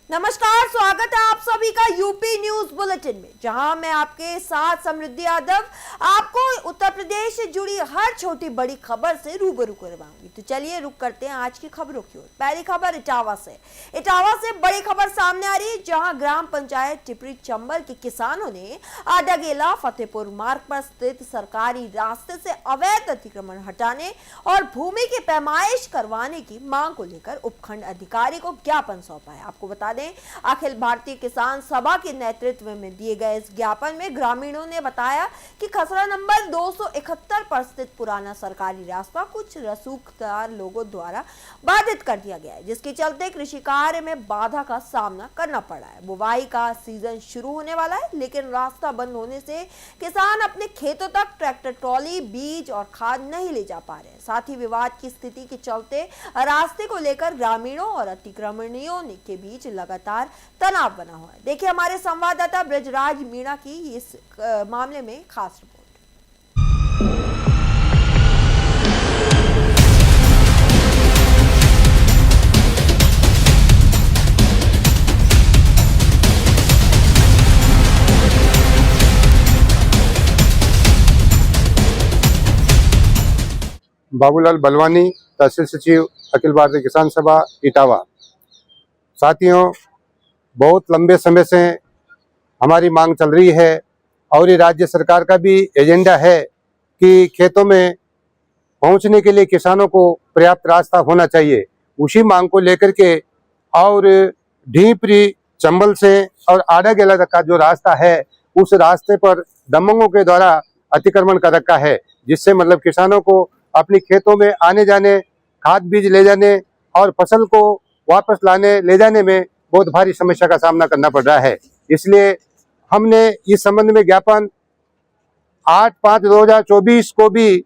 नमस्कार, स्वागत है आप सभी का यूपी न्यूज बुलेटिन में, जहां मैं आपके साथ समृद्धि यादव आपको उत्तर प्रदेश से जुड़ी हर छोटी बड़ी खबर से रूबरू करवाऊंगी। तो चलिए रुक करते हैं आज की खबरों की ओर। पहली खबर इटावा से बड़ी खबर सामने आ रही है, जहां ग्राम पंचायत टिपरी चंबल के किसानों ने आडागेला फतेहपुर मार्ग पर स्थित सरकारी रास्ते से अवैध अतिक्रमण हटाने और भूमि की पैमाइश करवाने की मांग को लेकर उपखंड अधिकारी को ज्ञापन सौंपा है। आपको बता दें, अखिल भारतीय किसान सभा के नेतृत्व में दिए गए इस ज्ञापन में ग्रामीणों ने बताया कि खसरा नंबर 271 पर स्थित पुराना सरकारी रास्ता कुछ रसूखदार लोगों द्वारा बाधित कर दिया गया है, जिसके चलते कृषि कार्य में बाधा का सामना करना पड़ रहा है। बुवाई का सीजन शुरू होने वाला है, लेकिन रास्ता बंद होने से किसान अपने खेतों तक ट्रैक्टर ट्रॉली, बीज और खाद नहीं ले जा पा रहे हैं। साथ ही विवाद की स्थिति के चलते रास्ते को लेकर ग्रामीणों और अतिक्रमणियों के बीच लगातार तनाव बना हुआ है। देखिए हमारे संवाददाता ब्रजराज मीणा की इस मामले में खास रिपोर्ट। बाबूलाल बलवानी, तहसील सचिव, अखिल भारतीय किसान सभा, इटावा। साथियों, बहुत लंबे समय से हमारी मांग चल रही है और ये राज्य सरकार का भी एजेंडा है कि खेतों में पहुंचने के लिए किसानों को पर्याप्त रास्ता होना चाहिए। उसी मांग को लेकर के और ढीपरी चंबल से और आडागेला तक का जो रास्ता है, उस रास्ते पर दबंगों के द्वारा अतिक्रमण कर रखा है, जिससे मतलब किसानों को अपने खेतों में आने जाने, खाद बीज ले जाने और फसल को वापस लाने ले जाने में बहुत भारी समस्या का सामना करना पड़ रहा है। इसलिए हमने इस संबंध में ज्ञापन 8/5/2024 को भी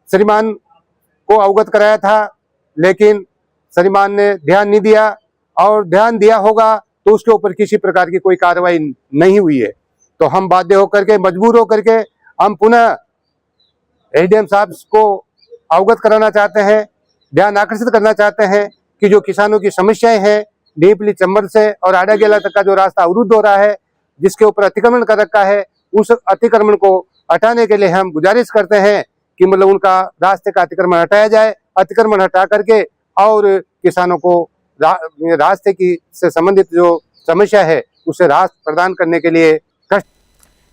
श्रीमान को अवगत कराया था, लेकिन श्रीमान ने ध्यान नहीं दिया और ध्यान दिया होगा तो उसके ऊपर किसी प्रकार की कोई कार्रवाई नहीं हुई है। तो हम बाध्य होकर के, मजबूर होकर के हम पुनः एसडीएम साहब को अवगत कराना चाहते हैं, ध्यान आकर्षित करना चाहते हैं कि जो किसानों की समस्याएं हैं, डीपली चंबल से और आडागेला तक का जो रास्ता अवरुद्ध हो रहा है, जिसके ऊपर अतिक्रमण कर रखा है, उस अतिक्रमण को हटाने के लिए हम गुजारिश करते हैं कि मतलब उनका रास्ते का अतिक्रमण हटाया जाए। अतिक्रमण हटा करके और किसानों को रास्ते की से संबंधित जो समस्या है उसे रास्ता प्रदान करने के लिए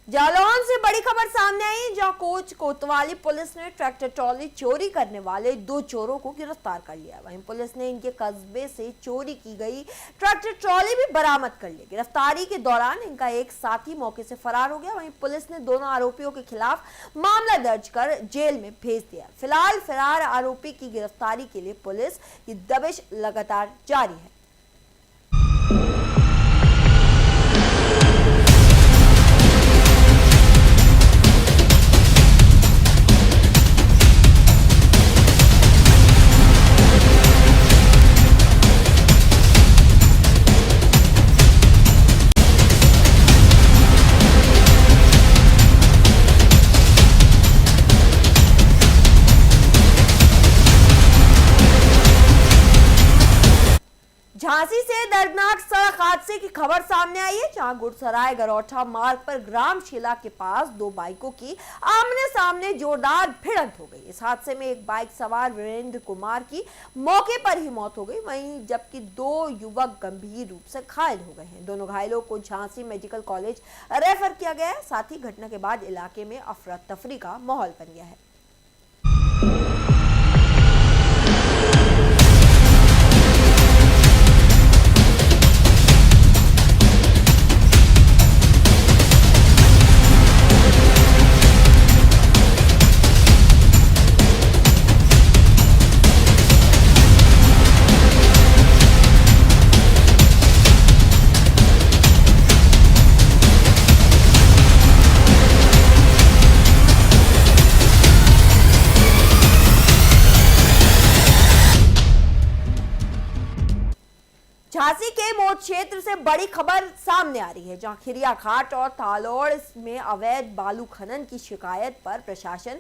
जालौन से बड़ी खबर सामने आई, जहां कोच कोतवाली पुलिस ने ट्रैक्टर ट्रॉली चोरी करने वाले 2 चोरों को गिरफ्तार कर लिया। वहीं पुलिस ने इनके कस्बे से चोरी की गई ट्रैक्टर ट्रॉली भी बरामद कर ली। गिरफ्तारी के दौरान इनका एक साथी मौके से फरार हो गया। वहीं पुलिस ने दोनों आरोपियों के खिलाफ मामला दर्ज कर जेल में भेज दिया। फिलहाल फरार आरोपी की गिरफ्तारी के लिए पुलिस की दबिश लगातार जारी है। झांसी से दर्दनाक सड़क हादसे की खबर सामने आई है, जहां गुड़सराय गरौठा मार्ग पर ग्राम शिला के पास 2 बाइकों की आमने सामने जोरदार भिड़ंत हो गई। इस हादसे में एक बाइक सवार वीरेंद्र कुमार की मौके पर ही मौत हो गई, वहीं जबकि 2 युवक गंभीर रूप से घायल हो गए हैं। दोनों घायलों को झांसी मेडिकल कॉलेज रेफर किया गया है। साथ ही घटना के बाद इलाके में अफरा तफरी का माहौल बन गया है। झांसी के मोट क्षेत्र से बड़ी खबर सामने आ रही है, जहां खिरिया घाट और तालोड़ में अवैध बालू खनन की शिकायत पर प्रशासन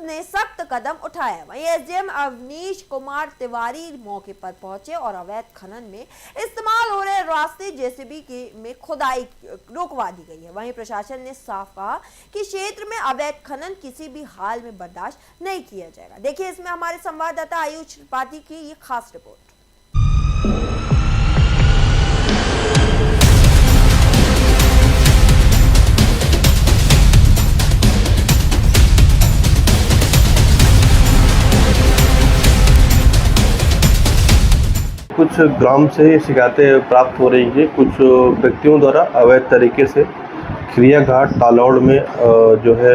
ने सख्त कदम उठाया। वहीं एसडीएम अवनीश कुमार तिवारी मौके पर पहुंचे और अवैध खनन में इस्तेमाल हो रहे रास्ते जेसीबी में खुदाई रोकवा दी गई है। वहीं प्रशासन ने साफ कहा कि क्षेत्र में अवैध खनन किसी भी हाल में बर्दाश्त नहीं किया जाएगा। देखिए इसमें हमारे संवाददाता आयुष त्रिपाठी की ये खास रिपोर्ट। कुछ ग्राम से शिकायतें प्राप्त हो रही है। कुछ व्यक्तियों द्वारा अवैध तरीके से खिरिया घाट तालौड़ में जो है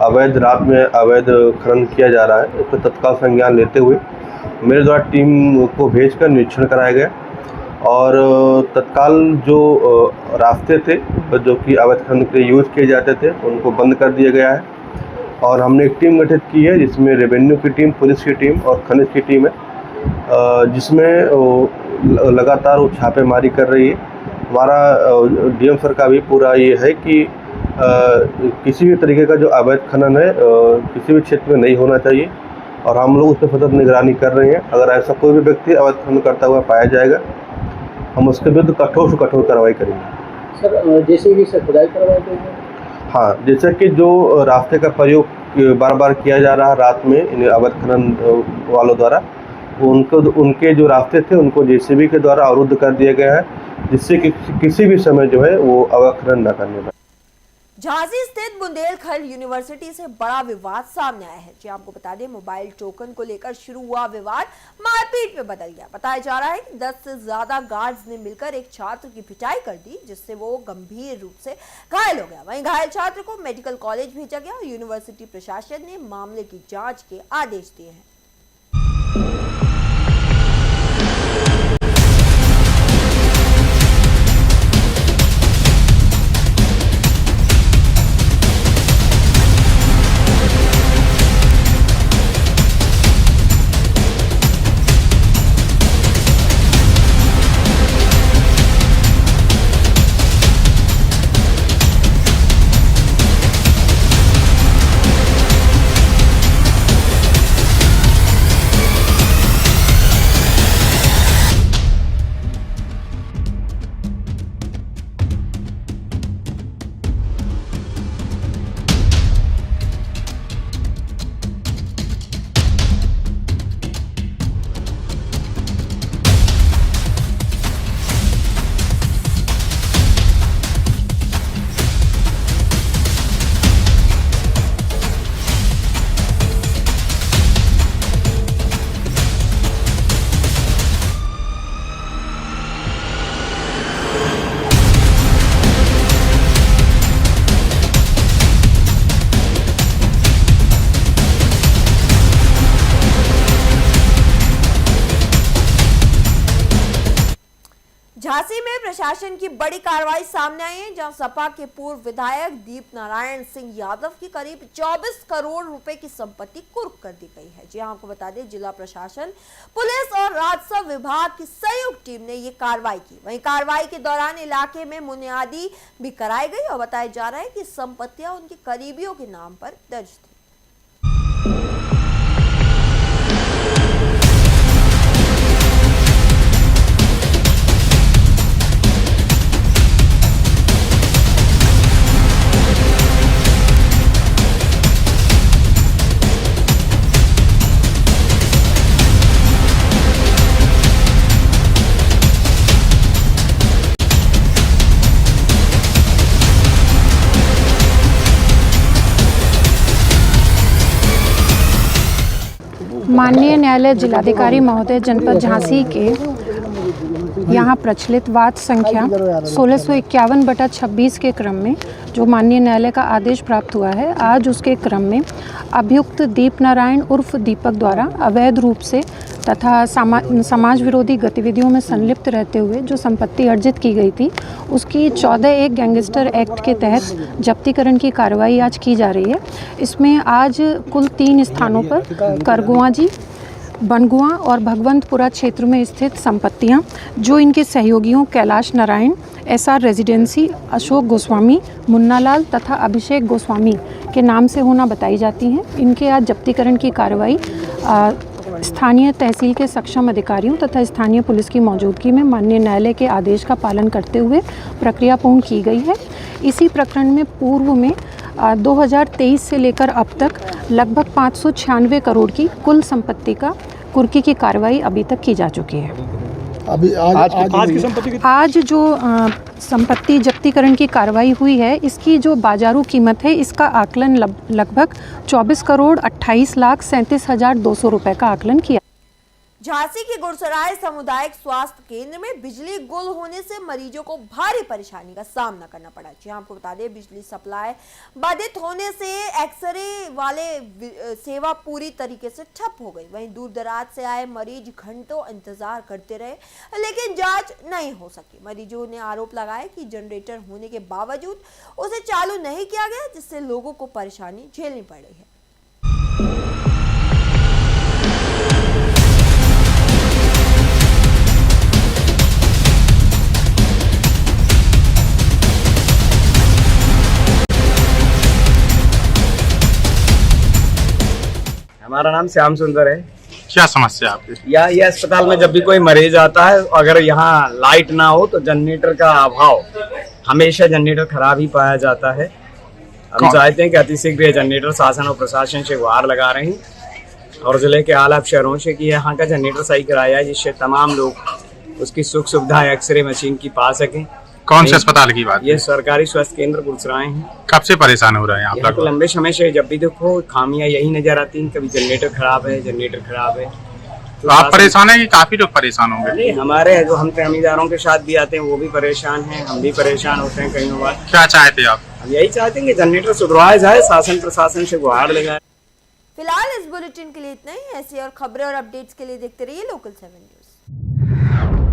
अवैध रात में अवैध खनन किया जा रहा है। इस पर तत्काल संज्ञान लेते हुए मेरे द्वारा टीम को भेजकर निरीक्षण कराया गया और तत्काल जो रास्ते थे जो कि अवैध खनन के लिए यूज़ किए जाते थे उनको बंद कर दिया गया है। और हमने एक टीम गठित की है जिसमें रेवेन्यू की टीम, पुलिस की टीम और खनिज की टीम है, जिसमें लगातार वो छापेमारी कर रही है। हमारा डीएम सर का भी पूरा ये है कि किसी भी तरीके का जो अवैध खनन है किसी भी क्षेत्र में नहीं होना चाहिए और हम लोग उस पर सतत निगरानी कर रहे हैं। अगर ऐसा कोई भी व्यक्ति अवैध खनन करता हुआ पाया जाएगा हम उसके विरुद्ध कठोर से कठोर कार्रवाई करेंगे। सर जेसीबी से खुदाई करवाई गई है? हाँ, जैसे कि जो रास्ते का प्रयोग बार बार किया जा रहा है रात में इन अवैध खनन वालों द्वारा, उनके जो रास्ते थे उनको जेसीबी के द्वारा अवरुद्ध कर दिया गया है, जिससे कि किसी भी समय जो है वो अवैध खनन न करने पाए। झांसी स्थित बुंदेलखंड यूनिवर्सिटी से बड़ा विवाद सामने आया है। जी आपको बता दें, मोबाइल टोकन को लेकर शुरू हुआ विवाद मारपीट में बदल गया। बताया जा रहा है कि 10 से ज्यादा गार्ड्स ने मिलकर एक छात्र की पिटाई कर दी, जिससे वो गंभीर रूप से घायल हो गया। वहीं घायल छात्र को मेडिकल कॉलेज भेजा गया और यूनिवर्सिटी प्रशासन ने मामले की जाँच के आदेश दिए हैं। झांसी में प्रशासन की बड़ी कार्रवाई सामने आई है, जहां सपा के पूर्व विधायक दीप नारायण सिंह यादव की करीब 24 करोड़ रुपए की संपत्ति कुर्क कर दी गई है। जी आपको बता दें, जिला प्रशासन, पुलिस और राजस्व विभाग की संयुक्त टीम ने ये कार्रवाई की। वहीं कार्रवाई के दौरान इलाके में मुनियादी भी कराई गई और बताया जा रहा है कि संपत्तियां उनके करीबियों के नाम पर दर्ज थी। माननीय न्यायालय जिलाधिकारी महोदय जनपद झांसी के यहाँ प्रचलित वाद संख्या 1651/26 के क्रम में जो माननीय न्यायालय का आदेश प्राप्त हुआ है, आज उसके क्रम में अभियुक्त दीप नारायण उर्फ दीपक द्वारा अवैध रूप से तथा समाज विरोधी गतिविधियों में संलिप्त रहते हुए जो संपत्ति अर्जित की गई थी, उसकी 14(1) गैंगस्टर एक्ट के तहत जब्तीकरण की कार्रवाई आज की जा रही है। इसमें आज कुल 3 स्थानों पर करगुआजी, बनगुआ और भगवंतपुरा क्षेत्र में स्थित संपत्तियां जो इनके सहयोगियों कैलाश नारायण, SR रेजिडेंसी, अशोक गोस्वामी, मुन्नालाल तथा अभिषेक गोस्वामी के नाम से होना बताई जाती हैं। इनके आज जब्तीकरण की कार्रवाई स्थानीय तहसील के सक्षम अधिकारियों तथा स्थानीय पुलिस की मौजूदगी में माननीय न्यायालय के आदेश का पालन करते हुए प्रक्रिया पूर्ण की गई है। इसी प्रकरण में पूर्व में 2023 से लेकर अब तक लगभग 596 करोड़ की कुल संपत्ति का कुर्की की कार्रवाई अभी तक की जा चुकी है। अभी आज की संपत्ति की आज जो संपत्ति जब्तीकरण की कार्रवाई हुई है, इसकी जो बाजारू कीमत है, इसका आकलन लगभग 24 करोड़ 28 लाख 37,200 रुपए का आकलन किया। झांसी के गुरसराय सामुदायिक स्वास्थ्य केंद्र में बिजली गुल होने से मरीजों को भारी परेशानी का सामना करना पड़ा। जी आपको बता दें, बिजली सप्लाई बाधित होने से एक्सरे वाले सेवा पूरी तरीके से ठप हो गई। वहीं दूर दराज से आए मरीज घंटों इंतजार करते रहे, लेकिन जांच नहीं हो सकी। मरीजों ने आरोप लगाया कि जनरेटर होने के बावजूद उसे चालू नहीं किया गया, जिससे लोगों को परेशानी झेलनी पड़ रही है। हमारा नाम श्याम सुंदर है। क्या समस्या आपकी? ये अस्पताल में जब भी कोई मरीज आता है, अगर यहाँ लाइट ना हो तो जनरेटर का अभाव, हमेशा जनरेटर खराब ही पाया जाता है। हम चाहते हैं कि अतिशीघ्र जनरेटर शासन और प्रशासन से गुहार लगा रहे हैं और जिले के आला अफसरों से कि यहाँ का जनरेटर सही कराया है, जिससे तमाम लोग उसकी सुख सुविधा एक्सरे मशीन की पा सकें। कौन से अस्पताल की बात? ये सरकारी स्वास्थ्य केंद्र गुरसराय हैं। कब से परेशान हो रहे हैं आप यहाँ लोग? तो लंबे समय से जब भी देखो खामियां यही नजर आती हैं, कभी जनरेटर खराब है, जनरेटर खराब है। तो आप परेशान हैं कि काफी लोग परेशान होंगे? नहीं, हमारे जो हम तमीदारों के साथ भी आते हैं वो भी परेशान हैं, हम भी परेशान होते हैं कई बार। क्या चाहते आप? हम यही चाहते हैं कि जनरेटर सुधरवाया जाए, शासन प्रशासन से गुहार लगाए। फिलहाल इस बुलेटिन के लिए इतना ही। ऐसी और खबरें और अपडेट्स के लिए देखते रहिए लोकल 7 न्यूज।